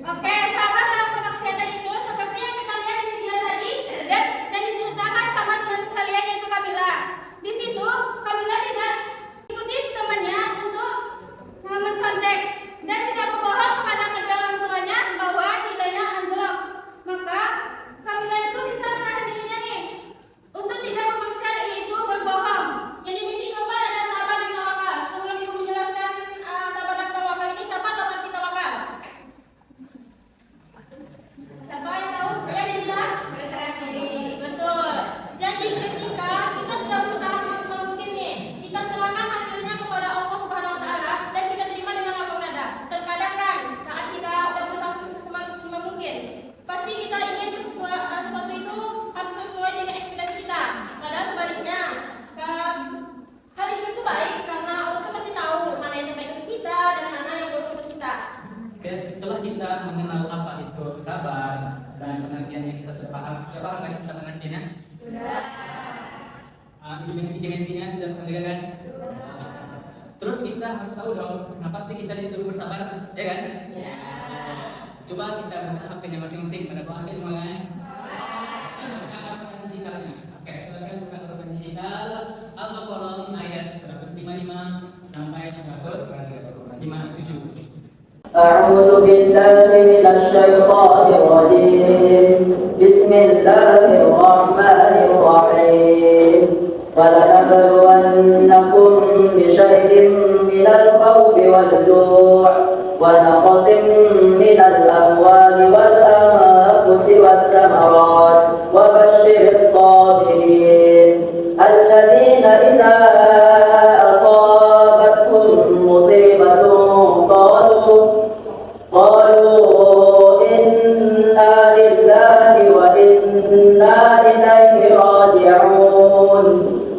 Oke, sabar dalam kemaksiatan itu seperti yang kita lihat di video tadi dan diceritakan sama teman kalian yaitu Kamila. Di situ Kamila tidak ikuti temannya untuk mencontek dan tidak berbohong kepada kedua orang tuanya bahwa nilainya anjlok. Maka Kamila itu bisa menahan dirinya nih untuk tidak memaksa diri itu berbohong. Yang dibenci keempat ada sabar dan tawakal. Sebelum ibu menjelaskan sabar dan tawakal ini, siapa tahu arti tawakal? Siapa yang tahu? Ya, dibilang? Betul. Jadi ketika kita sudah berusaha semaksimal mungkin nih, kita serahkan hasilnya kepada Allah Subhanahu Wa Taala dan kita terima dengan lapang dada. Terkadang kan saat kita udah berusaha semaksimal mungkin, pasti kita ingin sesuatu itu harus sesuai dengan ekspektasi kita. Padahal sebaliknya, hal itu baik karena Allah itu pasti tahu mana yang terbaik untuk kita dan mana yang buruk untuk kita. Dan setelah kita mengenal apa itu sabar dan pengertiannya kita sudah paham, sudah paham kan kita pengertiannya? Sudah. Dimensi-dimensinya sudah paham kan? Terus kita harus tahu dong, kenapa sih kita disuruh bersabar, ya kan? Ya. Coba kita buka HP-nya masing-masing, pada buka HP semuanya. Oke, silakan buka Al-Quran digital Al-Baqarah ayat 155 sampai 157. أعوذ بالله من الشيطان الرجيم بسم الله الرحمن الرحيم ولنبلونكم بشيء من الخوف والجوع ونقص من الأموال والأنفس والثمرات وبشر الصابرين الذين إذا أصابتهم مصيبة قالوا إنا لله وإنا إليه راجعون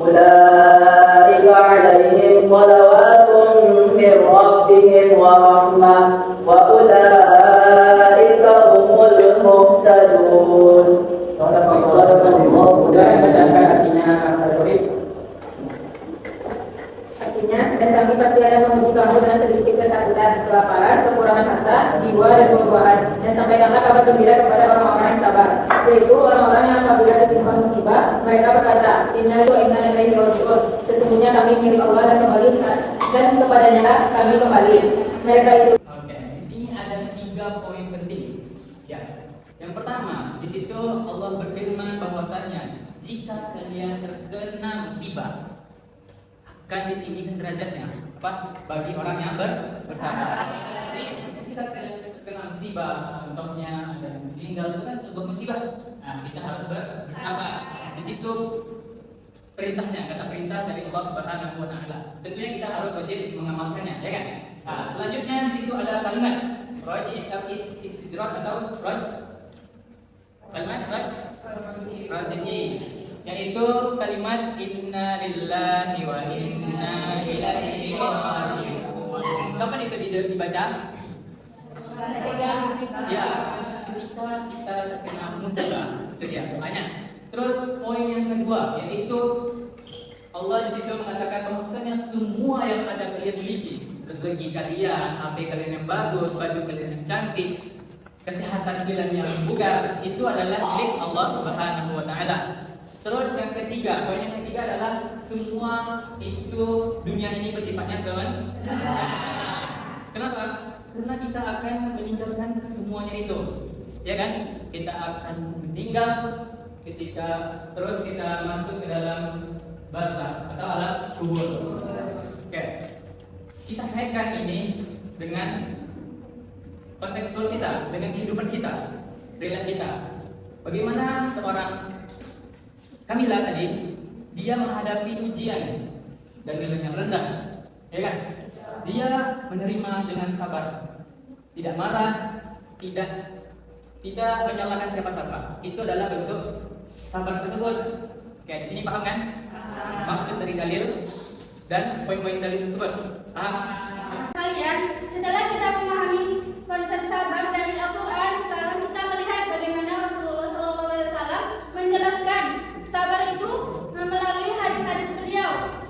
أولئك عليهم صلوات من ربهم ورحمة وأولئك هم المهتدون. صدق الله. Artinya, dan kami pasti akan memuji kamu dengan sedikit kesakitan, kelaparan, kekurangan harta, jiwa, dan kebutuhan. Dan sampaikanlah kabar gembira kepada orang-orang yang sabar, yaitu orang-orang yang apabila ditimpa musibah, mereka berkata, Inna lillahi wa inna ilaihi raji'un. Sesungguhnya kami milik Allah dan kepadanya lah kami kembali. Mereka itu. Oke, di sini ada 3 poin penting. Ya. Yang pertama, di situ Allah berfirman bahwasanya jika kalian terkena musibah akan ditinggikan derajatnya bagi orang yang bersabar. Jadi ketika kalian terkena musibah, contohnya ada yang meninggal, itu kan sebuah musibah. Nah, kita harus bersabar. Di situ perintahnya, kata perintah dari Allah Subhanahu Wa Taala. Tentunya kita harus wajib mengamalkannya, ya kan? Nah, selanjutnya di situ ada kalimat roji istidrak atau roji, yaitu kalimat inna lillahi wa inna ilaihi raji'un. Kapan itu dibaca? Ya, ketika kita terkena musibah, itu dia doanya. Terus poin yang kedua, yaitu Allah di situ mengatakan bahwasanya semua yang ada kalian miliki, rezeki kalian, HP kalian yang bagus, baju kalian yang cantik, kesehatan kalian yang bugar, itu adalah milik Allah Subhanahu Wa Taala. Terus yang ketiga, poin yang ketiga adalah semua itu dunia ini bersifatnya sementara. Kenapa? Karena kita akan meninggalkan semuanya itu, ya kan? Kita akan meninggal ketika terus kita masuk ke dalam barzakh atau alam kubur. Oke, kita kaitkan ini dengan kontekstual kita, dengan kehidupan kita, real kita. Bagaimana seorang Kamila tadi, dia menghadapi ujian dan nilai yang rendah, ya kan? Dia menerima dengan sabar, tidak marah, tidak menyalahkan siapa-siapa. Itu adalah bentuk sabar tersebut. Oke, di sini paham kan? Maksud dari dalil dan poin-poin dalil tersebut. Paham? Kalian, setelah kita memahami konsep sabar dari Al-Quran, sekarang kita melihat bagaimana Rasulullah SAW menjelaskan sabar itu melalui hadis-hadis beliau.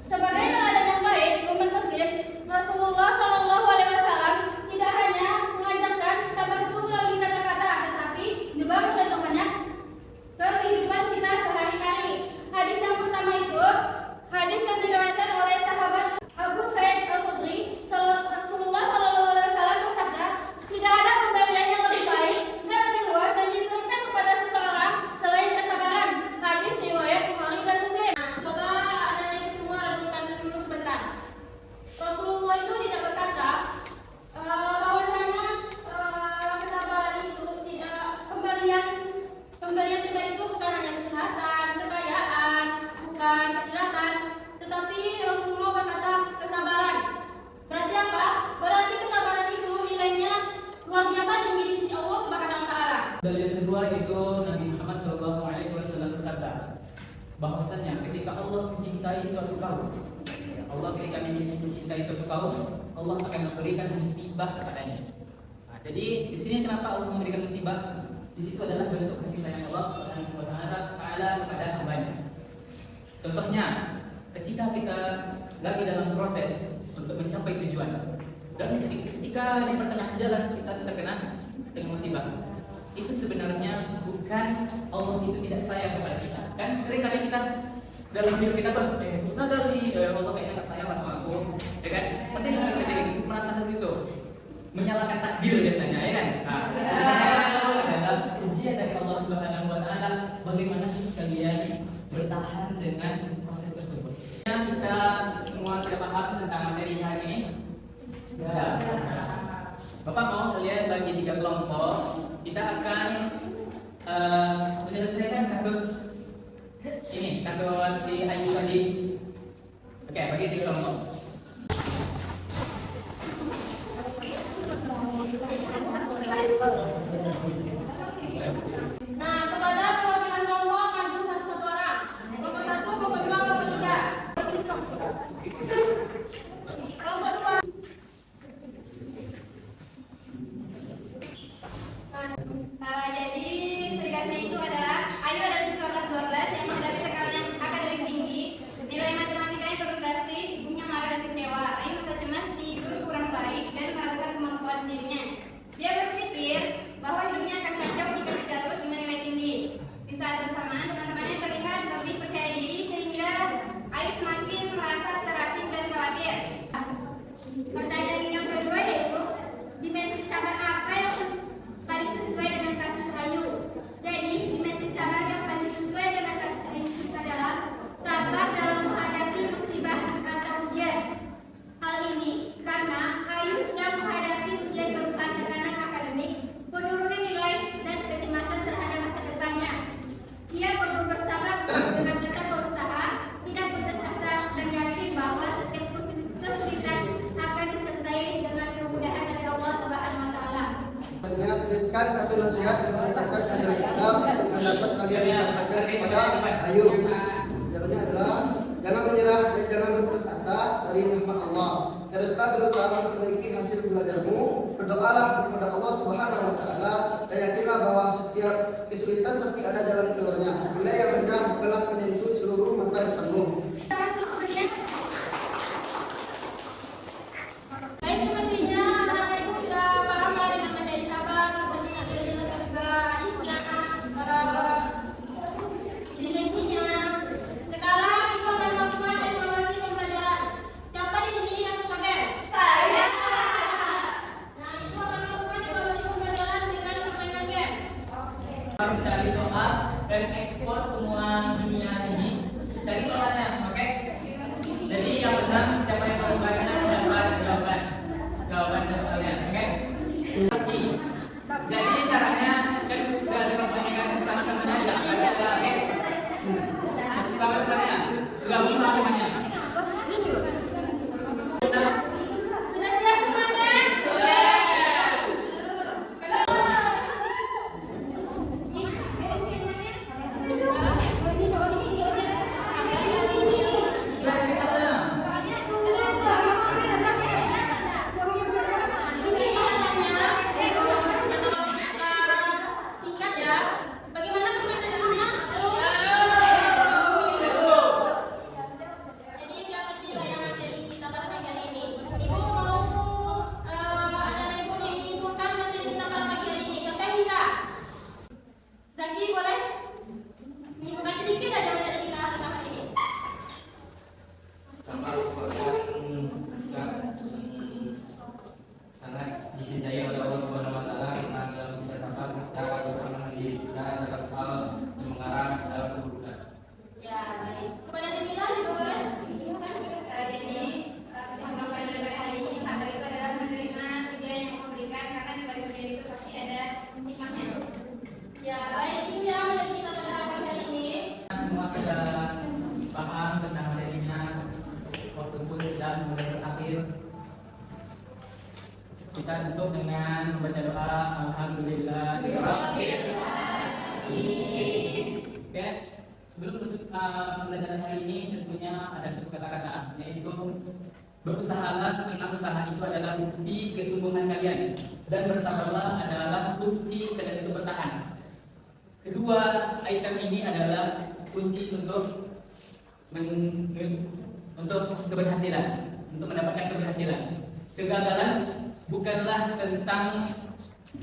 Sebagai teladan yang baik umat Muslim, Rasulullah SAW tidak hanya mengajarkan Dalil yang kedua itu Nabi Muhammad SAW bersabda bahwasanya ketika Allah mencintai suatu kaum, Allah ketika mencintai suatu kaum, Allah akan memberikan musibah kepadanya. Nah, jadi di sini kenapa Allah memberikan musibah? Di situ adalah bentuk kasih sayang Allah Subhanahu wa taala kepada hambanya. Contohnya, ketika kita lagi dalam proses untuk mencapai tujuan dan ketika di pertengahan jalan kita terkena musibah, itu sebenarnya bukan Allah itu tidak sayang kepada kita. Kan seringkali kita dalam hidup kita tuh, Allah kayaknya nggak sayang lah sama aku, ya kan? Penting nggak sih jadi merasa itu, menyalahkan takdir biasanya, ya kan? Nah, sebenarnya adalah ujian dari Allah Subhanahu wa taala bagaimana sih kalian bertahan dengan proses tersebut. Kita semua sudah paham tentang materi hari ini? Ya. Bapak mau kalian bagi 3 kelompok. Kita akan menyelesaikan kasus ini, kasus si Ayu tadi. Oke, bagi 3 kelompok. Nah, kepada perwakilan kelompok maju satu orang. Kelompok 1, kelompok 2, kelompok 3. Kelompok 2. Jadi serikatnya itu adalah Ayu adalah siswa kelas 12 yang menghadapi tekanan akademik tinggi. Nilai matematikanya turun drastis, ibunya marah dan kecewa. Ayu merasa cemas, tidur kurang baik dan meragukan kemampuan dirinya. Dia berpikir bahwa hidupnya akan kacau jika tidak terus dengan nilai tinggi. Di saat bersamaan, teman-temannya terlihat lebih percaya diri sehingga Ayu semakin merasa terasing dan khawatir. Pertanyaan yang kedua yaitu dimensi sabar apa yang paling sesuai dengan kasus Ayu. Jadi dimensi sabar yang paling sesuai dengan kasus Ayu adalah sabar dalam menghadapi musibah atau ujian. Hal ini karena Ayu sedang menghadapi ujian berupa tekanan akademik, penurunan nilai, dan kecemasan terhadap masa depannya. Ia perlu bersabar dengan tetap berusaha, tidak putus asa, dan yakin bahwa setiap kesulitan akan disertai dengan kemudahan dari Allah Subhanahu wa taala. Tuliskan satu nasihat berdasarkan ajaran Islam yang dapat kalian sampaikan kepada Ayu. Jawabannya adalah jangan menyerah dan jangan berputus asa dari rahmat Allah. Teruslah berusaha memperbaiki hasil belajarmu. Berdoalah kepada Allah Subhanahu wa taala dan yakinlah bahwa setiap kesulitan pasti ada jalan keluarnya. Nilai yang rendah kelak menyentuh seluruh masa depanmu. Baik, sepertinya Bapak Ibu sudah paham ya dengan materi sabar, kemudian sudah dijelaskan juga hadisnya, dimensinya. Sekarang Ibu akan melakukan evaluasi pembelajaran. Siapa di sini yang suka game? Saya. Nah, Ibu akan melakukan evaluasi pembelajaran dengan permainan game. Harus cari soal dan ekspor semua dunia ini. Cari soalnya, oke? Jadi yang benar siapa yang paling banyak mendapat jawaban soalnya, oke? Jadi caranya kan udah ada pertanyaan sama temannya tidak ada, oke? Sama temannya, gabung sama temannya. Sudah siap semuanya? Singkat ya. Bagaimana permainannya? Jadi berarti saya materi kita pada pagi hari ini. Ibu mau ada ibu yang diinfokan materi kita pada pagi hari ini. Sampai bisa. Zaki boleh menginfokan sedikit aja materi kita pada hari ini. Sangat dicintai oleh Allah Subhanahu wa taala karena dalam kita sabar kita bersama diri kita dalam hal yang mengarah dalam keburukan. Ya, baik. Kepada Jamila juga boleh. Jadi kesimpulan dari hari ini sabar itu adalah menerima ujian yang memberikan karena di balik ujian itu pasti ada hikmahnya. Ya, baik itu ya materi kita pada pagi hari ini. Semua sudah paham tentang materinya. Waktu pun sudah mulai berakhir. Kita tutup dengan membaca doa Alhamdulillah. Oke, sebelum menutup pembelajaran hari ini tentunya ada satu kata-kata, yaitu berusahalah, karena usaha itu adalah bukti kesungguhan kalian, dan bersabarlah adalah kunci kalian untuk bertahan. Kedua item ini adalah kunci untuk keberhasilan, untuk mendapatkan keberhasilan. Kegagalan bukanlah tentang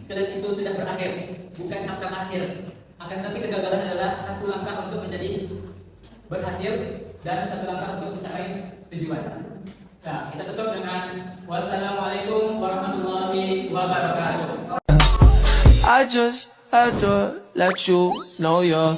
kalian itu sudah berakhir, bukan chapter akhir. Akan tetapi kegagalan adalah satu langkah untuk menjadi berhasil dan satu langkah untuk mencapai tujuan. Nah, kita tutup dengan wassalamualaikum warahmatullahi wabarakatuh. I just had to let you know you're